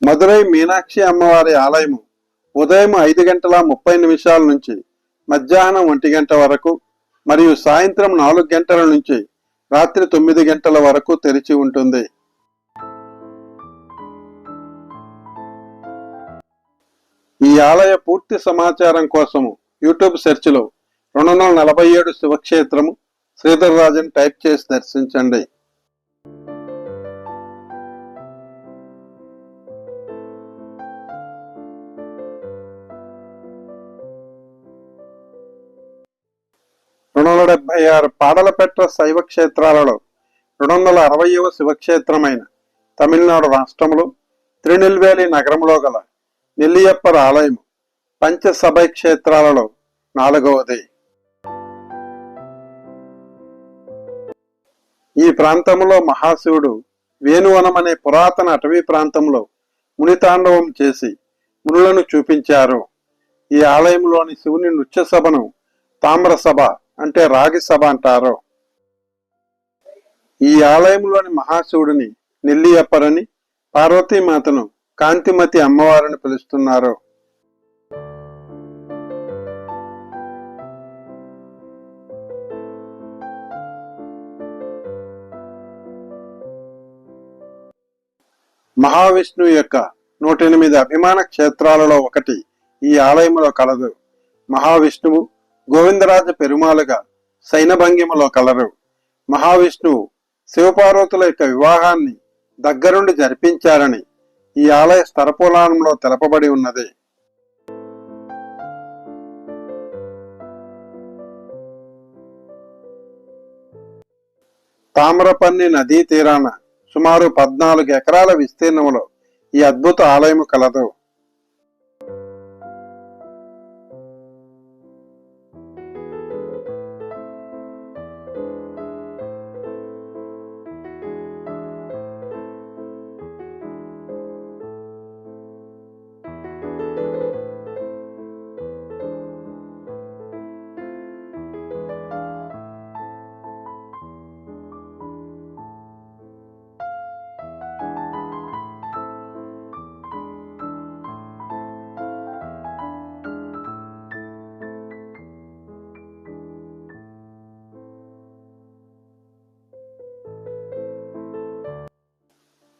మదురై మీనాక్షి అమ్మవారి ఆలయము ఉదయం 5:30 నుంచి మధ్యాహ్నం 1 గంట వరకు మరియు సాయంత్రం 4 గంటల నుంచి రాత్రి 9 గంటల వరకు తెరిచి ఉంటుంది. ఈ ఆలయ పూర్తి సమాచారం కోసము యూట్యూబ్ సెర్చ్లో 247 శివక్షేత్రము శ్రీధర్ రాజన్ టైప్ చేసి దర్శించండి. పాడలపెట్ట శైవ క్షేత్రాలలో 260వ శివక్షేత్రమైన తమిళనాడు రాష్ట్రంలో తిరునెల్వేలి నగరంలో గల నెల్లియప్పర్ ఆలయం పంచసభై క్షేత్రాలలో 4వది. ఈ ప్రాంతంలో మహాశివుడు వేణువనం అనే పురాతన అటవీ ప్రాంతంలో మునితాండవం చేసి మునులను చూపించారు. ఈ ఆలయంలోని శివుని నృత్య సభను తామ్ర సభ అంటే రాగి సభ అంటారు. ఈ ఆలయంలోని మహాశివుడిని నెల్లియప్పరని, పార్వతీమాతను కాంతిమతి అమ్మవారిని పిలుస్తున్నారు. మహావిష్ణువు యొక్క 108 అభిమాన క్షేత్రాలలో ఒకటి ఈ ఆలయంలో కలదు. మహావిష్ణువు గోవిందరాజ పెరుమాలుగా సైనభంగిమలో కలరు. మహావిష్ణువు శివపార్వతుల యొక్క వివాహాన్ని దగ్గరుండి జరిపించారని ఈ ఆలయ స్థలపురాణంలో తెలపబడి ఉన్నది. తామ్రపర్ణి నదీ తీరాన సుమారు 14 ఎకరాల విస్తీర్ణంలో ఈ అద్భుత ఆలయము కలదు.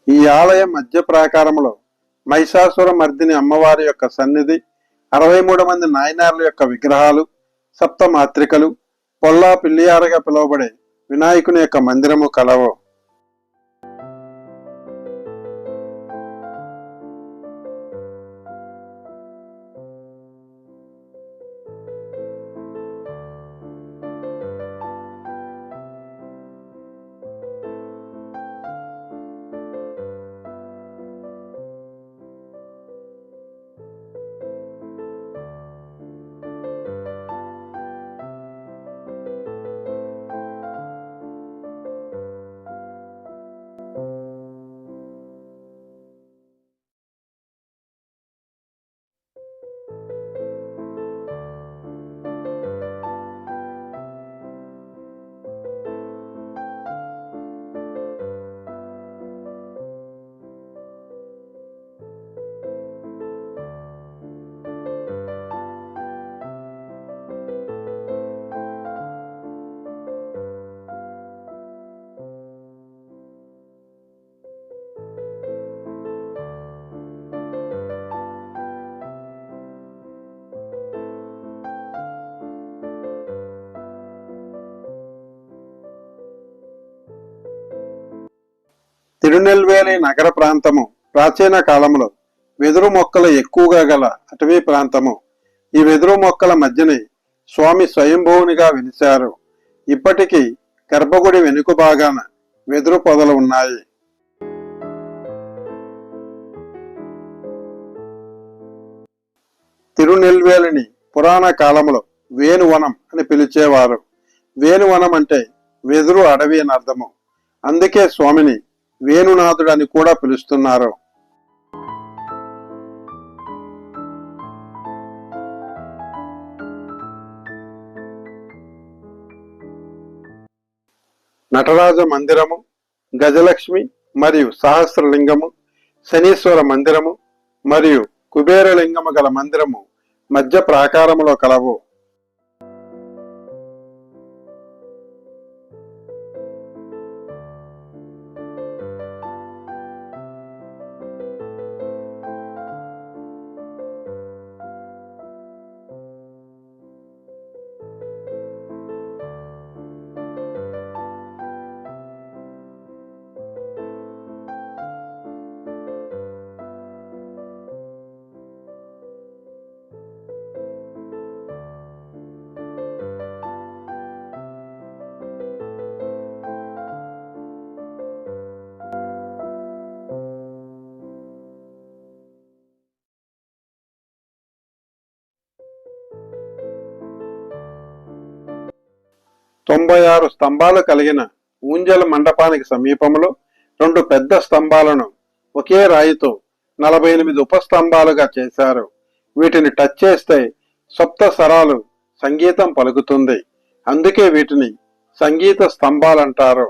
ఈ ఆలయం మధ్య ప్రాకారంలో మహిషాసుర మర్దిని అమ్మవారి యొక్క సన్నిధి, 63 మంది నాయనార్ల యొక్క విగ్రహాలు, సప్త మాత్రికలు, పొల్లా పిల్లియారగా పిలువబడే వినాయకుని యొక్క మందిరము కలవు. తిరునెల్వేలి నగర ప్రాంతము ప్రాచీన కాలంలో వెదురు మొక్కలు ఎక్కువగా గల అటవీ ప్రాంతము. ఈ వెదురు మొక్కల మధ్యనే స్వామి స్వయంభూనిగా వెలిశారు. ఇప్పటికీ గర్భగుడి వెనుక భాగాన వెదురు పొదలు ఉన్నాయి. తిరునెల్వేలిని పురాణ కాలంలో వేణువనం అని పిలిచేవారు. వేణువనం అంటే వెదురు అడవి అని అర్థము. అందుకే స్వామిని వేణునాథుడు అని కూడా పిలుస్తున్నారు. నటరాజ మందిరము, గజలక్ష్మి మరియు సహస్రలింగము, శనీశ్వర మందిరము మరియు కుబేరలింగము గల మందిరము మధ్య ప్రాకారములో కలవు. తొంభై 96 స్తంభాలు కలిగిన ఊంజల మండపానికి సమీపంలో 2 పెద్ద స్తంభాలను ఒకే రాయితో 48 ఉపస్తంభాలుగా చేశారు. వీటిని టచ్ చేస్తే సప్త స్వరాలు సంగీతం పలుకుతుంది. అందుకే వీటిని సంగీత స్తంభాలంటారు.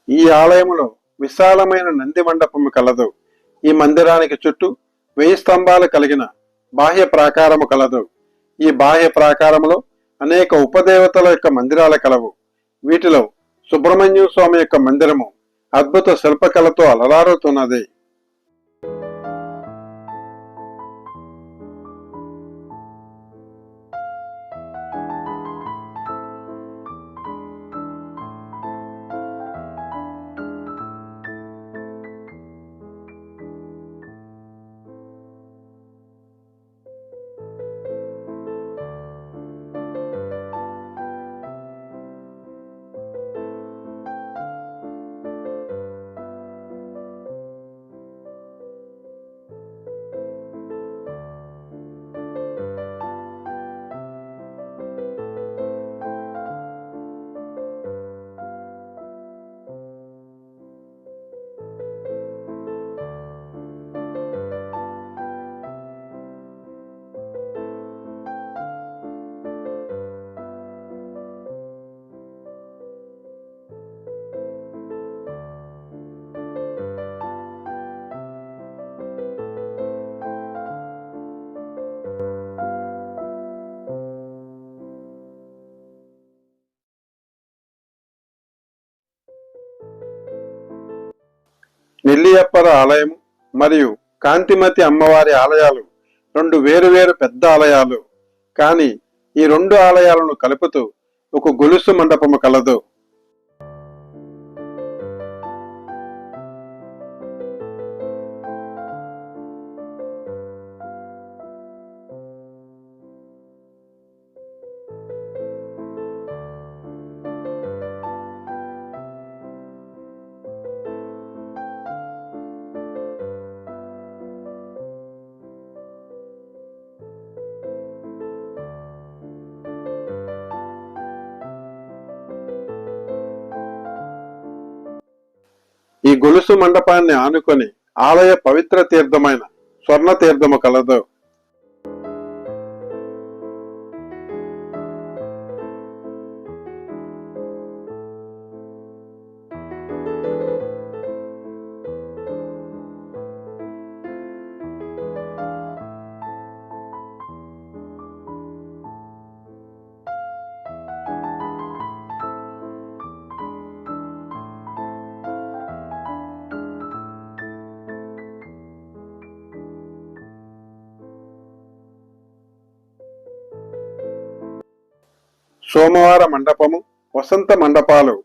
ఈ ఆలయములో విశాలమైన నంది మండపము కలదు. ఈ మందిరానికి చుట్టూ 1000 స్తంభాలు కలిగిన బాహ్య ప్రాకారము కలదు. ఈ బాహ్య ప్రాకారములో అనేక ఉపదేవతల యొక్క మందిరాలు కలవు. వీటిలో సుబ్రహ్మణ్య స్వామి యొక్క మందిరము అద్భుత శిల్పకళతో అలరారుతున్నది. నెల్లియప్పర ఆలయం మరియు కాంతిమతి అమ్మవారి ఆలయాలు రెండు వేరువేరు పెద్ద ఆలయాలు. కానీ ఈ రెండు ఆలయాలను కలుపుతూ ఒక గొలుసు మండపము కలదు. ఈ గొలుసు మండపాన్ని ఆనుకొని ఆలయ పవిత్ర తీర్థమైన స్వర్ణ తీర్థము కలదు. సోమవార మండపము, వసంత మండపాలు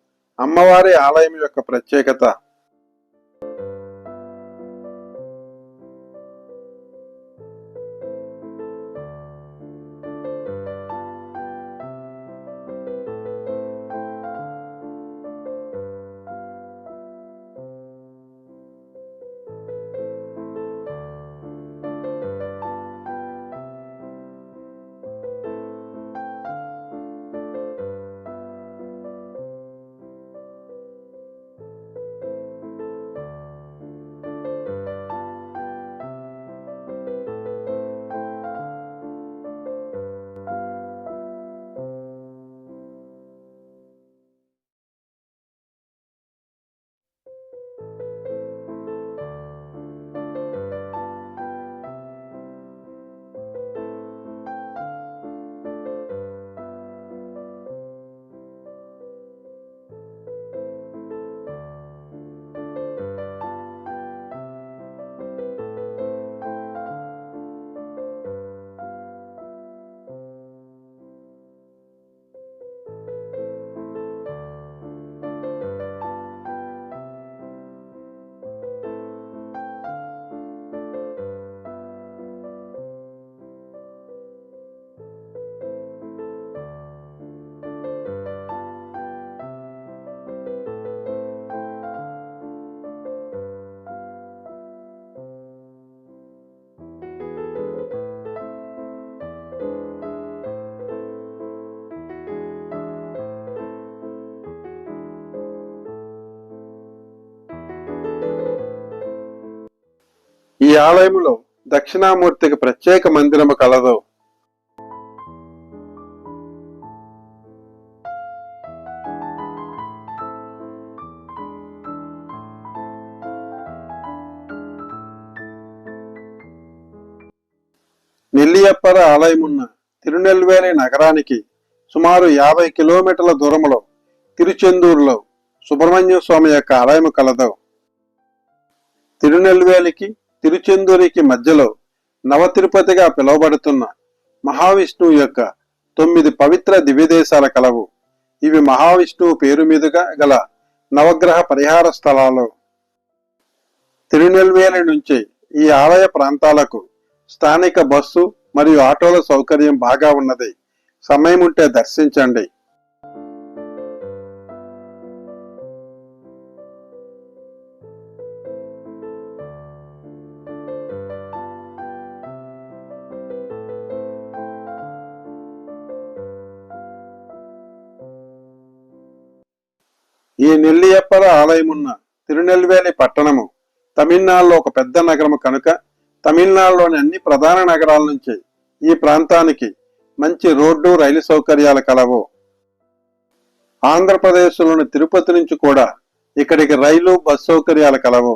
అమ్మవారి ఆలయం యొక్క ప్రత్యేకత. ఈ ఆలయములో దక్షిణామూర్తికి ప్రత్యేక మందిరము కలదు. నెల్లియప్పర ఆలయమున్న తిరునెల్వేలి నగరానికి సుమారు 50 కిలోమీటర్ల దూరంలో తిరుచెందూరులో సుబ్రహ్మణ్య స్వామి యొక్క ఆలయము కలదు. తిరునెల్వేలికి తిరుచెందూరికి మధ్యలో నవతిరుపతిగా పిలువబడుతున్న మహావిష్ణువు యొక్క 9 పవిత్ర దివ్యదేశాల కలవు. ఇవి మహావిష్ణువు పేరు మీదుగా గల నవగ్రహ పరిహార స్థలాలు. తిరునెల్వేలి నుంచి ఈ ఆలయ ప్రాంతాలకు స్థానిక బస్సు మరియు ఆటోల సౌకర్యం బాగా ఉన్నది. సమయం ఉంటే దర్శించండి. ఈ నెల్లియప్పల ఆలయమున్న తిరునెల్వేలి పట్టణము తమిళనాడులో ఒక పెద్ద నగరము కనుక తమిళనాడులోని అన్ని ప్రధాన నగరాల నుంచి ఈ ప్రాంతానికి మంచి రోడ్డు, రైలు సౌకర్యాలు కలవు. ఆంధ్రప్రదేశ్లోని తిరుపతి నుంచి కూడా ఇక్కడికి రైలు, బస్ సౌకర్యాలు కలవు.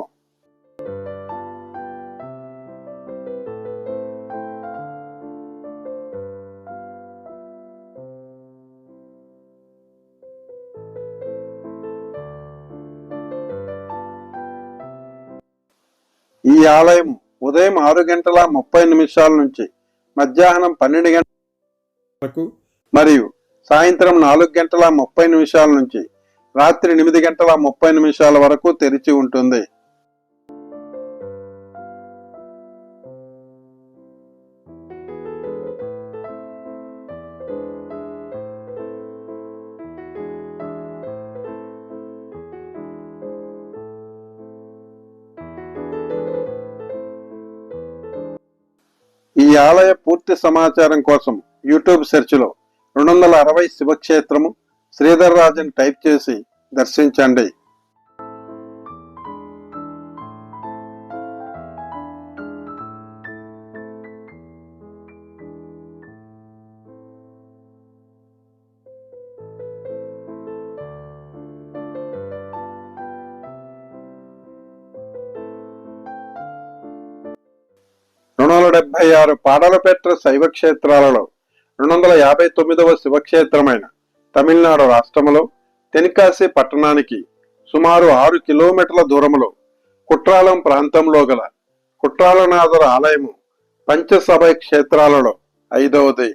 ఈ ఆలయం ఉదయం 6:30 నుంచి మధ్యాహ్నం 12 గంటల వరకు మరియు సాయంత్రం 4:30 నుంచి రాత్రి 8:30 వరకు తెరిచి ఉంటుంది. ఈ ఆలయ పూర్తి సమాచారం కోసం యూట్యూబ్ సెర్చ్లో 260 శివక్షేత్రము శ్రీధర్ రాజన్ టైప్ చేసి దర్శించండి. పాడలపెట్ట శైవ క్షేత్రాలలో 259వ శివక్షేత్రమైన తమిళనాడు రాష్ట్రంలో తెన్కాసి పట్టణానికి సుమారు 6 కిలోమీటర్ల దూరంలో కుట్రాలం ప్రాంతంలో గల కుట్రాలనాథర్ ఆలయము పంచసభ క్షేత్రాలలో 5వది.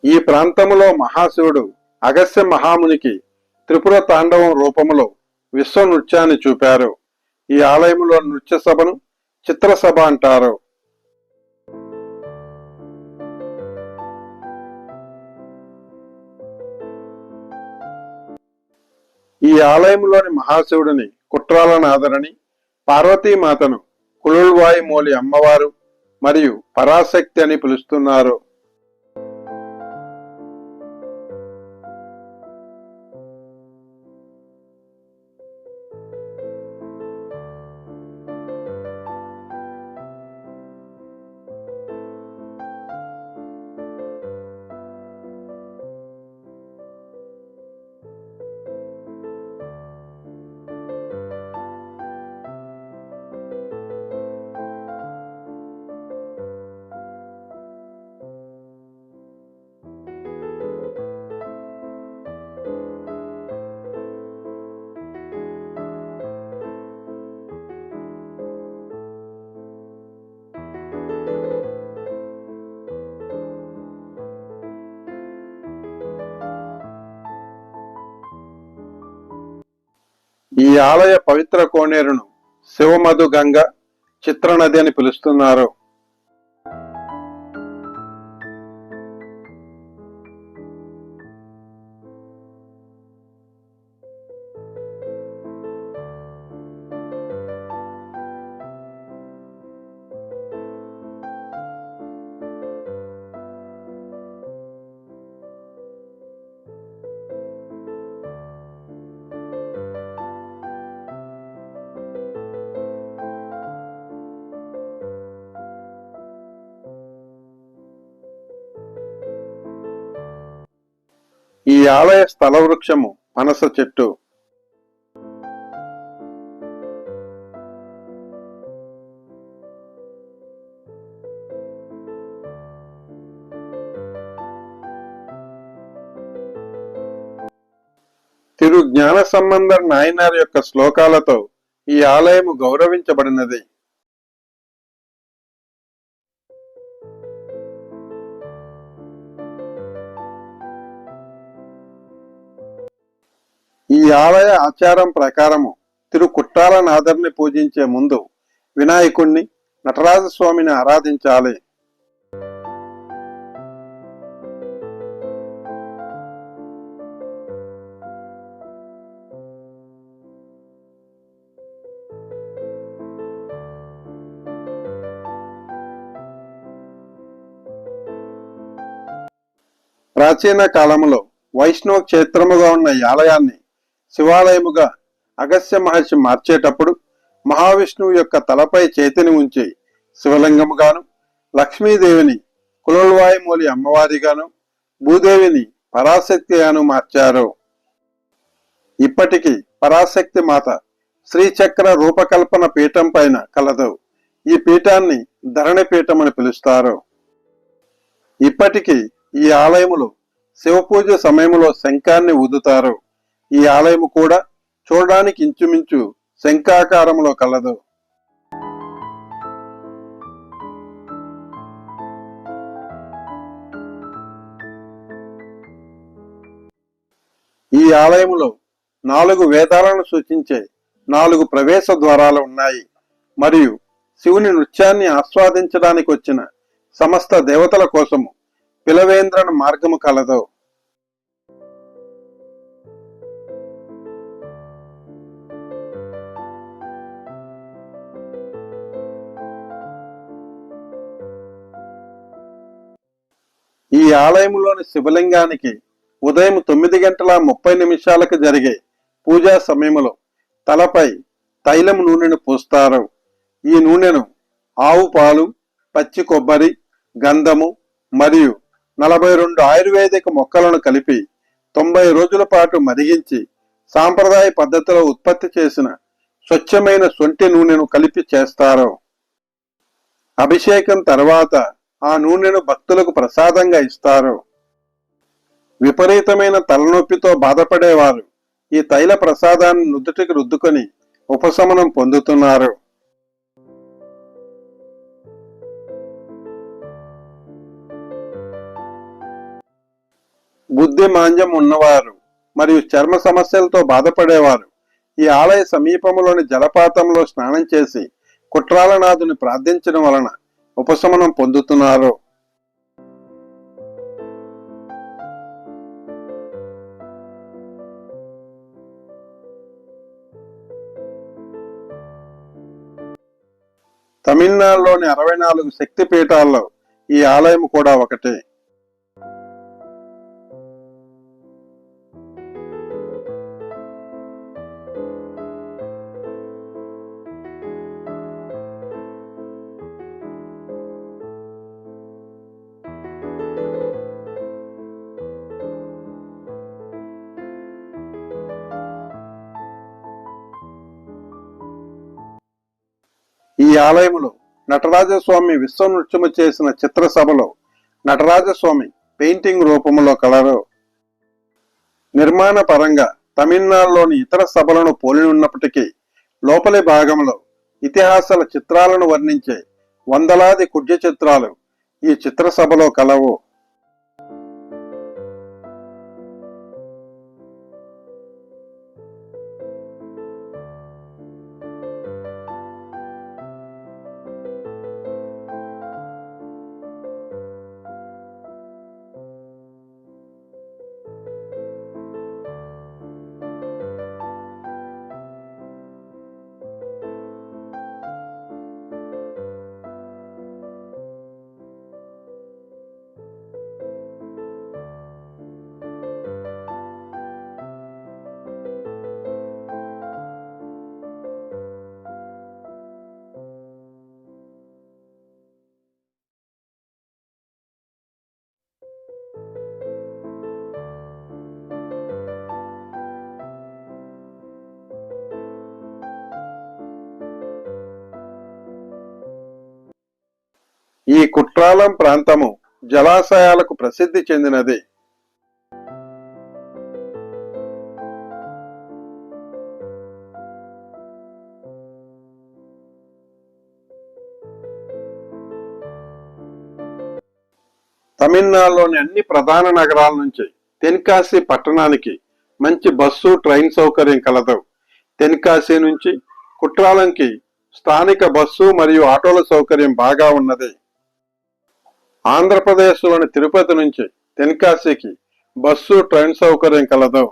ఈ ప్రాంతంలో మహాశివుడు అగస్త్య మహామునికి త్రిపుర తాండవం రూపంలో విశ్వ నృత్యాన్ని చూపారు. ఈ ఆలయంలో నృత్య సభను చిత్రసభ అంటారు. ఈ ఆలయంలోని మహాశివుడిని కుట్రాలనాథరని, పార్వతీమాతను కులుల్వాయి మోలి అమ్మవారు మరియు పరాశక్తి అని పిలుస్తున్నారు. ఈ ఆలయ పవిత్ర కోనేరును శివమధు గంగ, చిత్రనది అని పిలుస్తున్నారు. ఈ ఆలయ స్థల వృక్షము పనస చెట్టు. తిరు జ్ఞాన సంబంధర్ నాయనార్ యొక్క శ్లోకాలతో ఈ ఆలయము గౌరవించబడినది. ఈ ఆలయ ఆచారం ప్రకారము తిరుకుట్రాలనాథర్ని పూజించే ముందు వినాయకుణ్ణి, నటరాజస్వామిని ఆరాధించాలి. ప్రాచీన కాలంలో వైష్ణవ క్షేత్రముగా ఉన్న ఈ ఆలయాన్ని శివాలయముగా అగస్త్య మహర్షి మార్చేటప్పుడు మహావిష్ణువు యొక్క తలపై చేతిని ఉంచి శివలింగముగాను, లక్ష్మీదేవిని కులల్వాయిమూలి అమ్మవారిగాను, భూదేవిని పరాశక్తిగాను మార్చారు. ఇప్పటికీ పరాశక్తి మాత శ్రీచక్ర రూపకల్పన పీఠం పైన కలదు. ఈ పీఠాన్ని ధరణి పీఠం అని పిలుస్తారు. ఇప్పటికీ ఈ ఆలయములో శివపూజ సమయంలో శంఖాన్ని ఊదుతారు. ఈ ఆలయము కూడా చూడడానికి ఇంచుమించు శంఖాకారంలో కలదు. ఈ ఆలయములో 4 వేదాలను సూచించే 4 ప్రవేశ ద్వారాలు ఉన్నాయి. మరియు శివుని నృత్యాన్ని ఆస్వాదించడానికి వచ్చిన సమస్త దేవతల కోసము పిలవేంద్రన మార్గము కలదు. ఈ ఆలయములోని శివలింగానికి ఉదయం 9:30 జరిగే పూజా సమయంలో తలపై తైలం నూనెను పూస్తారు. ఈ నూనెను ఆవు పాలు, పచ్చి కొబ్బరి, గంధము మరియు 42 ఆయుర్వేదిక మొక్కలను కలిపి 90 రోజుల పాటు మరిగించి సాంప్రదాయ పద్ధతిలో ఉత్పత్తి చేసిన స్వచ్ఛమైన సొంటి నూనెను కలిపి చేస్తారు. అభిషేకం తర్వాత ఆ నూనెను భక్తులకు ప్రసాదంగా ఇస్తారు. విపరీతమైన తలనొప్పితో బాధపడేవారు ఈ తైల ప్రసాదాన్ని నుదుటికి రుద్దుకొని ఉపశమనం పొందుతున్నారు. బుద్ధి మాంద్యం ఉన్నవారు మరియు చర్మ సమస్యలతో బాధపడేవారు ఈ ఆలయ సమీపంలోని జలపాతంలో స్నానం చేసి కుట్రాలనాథుని ప్రార్థించడం వలన ఉపశమనం పొందుతున్నారు. తమిళనాడులోని 64 శక్తి పీఠాల్లో ఈ ఆలయం కూడా ఒకటి. ఈ ఆలయములో నటరాజస్వామి విశ్వ నృత్యము చేసిన చిత్రసభలో నటరాజస్వామి పెయింటింగ్ రూపంలో కలరు. నిర్మాణ పరంగా తమిళనాడులోని ఇతర సభలను పోలి ఉన్నప్పటికీ లోపలి భాగంలో ఇతిహాసాల చిత్రాలను వర్ణించే వందలాది కుడ్య చిత్రాలు ఈ చిత్రసభలో కలవు. ఈ కుట్రాలం ప్రాంతము జలాశయాలకు ప్రసిద్ధి చెందినది. తమిళనాడులోని అన్ని ప్రధాన నగరాల నుంచి తెన్కాశీ పట్టణానికి మంచి బస్సు, ట్రైన్ సౌకర్యం కలదు. తెన్కాశీ నుంచి కుట్రాలంకి స్థానిక బస్సు మరియు ఆటోల సౌకర్యం బాగా ఉన్నది. ఆంధ్రప్రదేశ్లోని తిరుపతి నుంచి తెన్కాశీకి బస్సు, ట్రైన్ సౌకర్యం కలదు.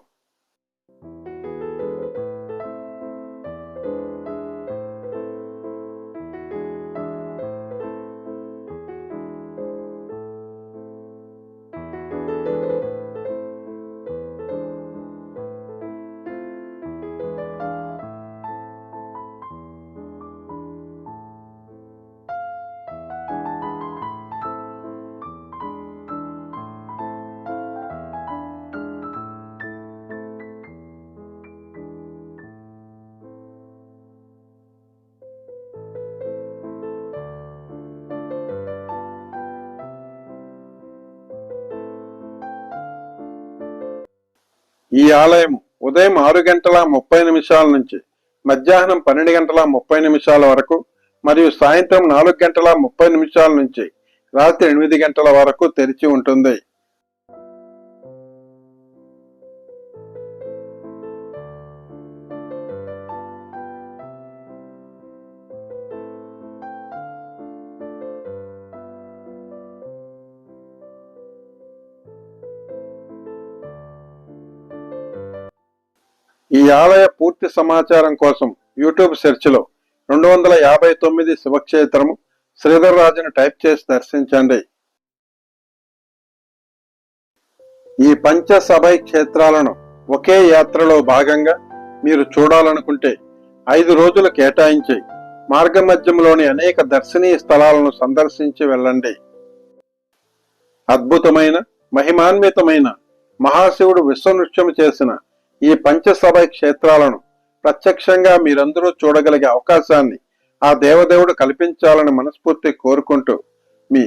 ఈ ఆలయం ఉదయం 6:30 నుంచి మధ్యాహ్నం 12:30 వరకు మరియు సాయంత్రం 4:30 నుంచి రాత్రి 8 గంటల వరకు తెరిచి ఉంటుంది. ఈ ఆలయ పూర్తి సమాచారం కోసం యూట్యూబ్ సెర్చ్ లో 259 శివక్షేత్రము శ్రీధర్రాజును టైప్ చేసి దర్శించండి. ఈ పంచసభై క్షేత్రాలను ఒకే యాత్రలో భాగంగా మీరు చూడాలనుకుంటే 5 రోజులు కేటాయించి మార్గమధ్యంలోని అనేక దర్శనీయ స్థలాలను సందర్శించి వెళ్ళండి. అద్భుతమైన మహిమాన్వితమైన మహాశివుడు విశ్వనృత్యము చేసిన ఈ పంచసభై క్షేత్రాలను ప్రత్యక్షంగా మీరందరూ చూడగలిగే అవకాశాన్ని ఆ దేవదేవుడు కల్పించాలని మనస్ఫూర్తి కోరుకుంటూ మీ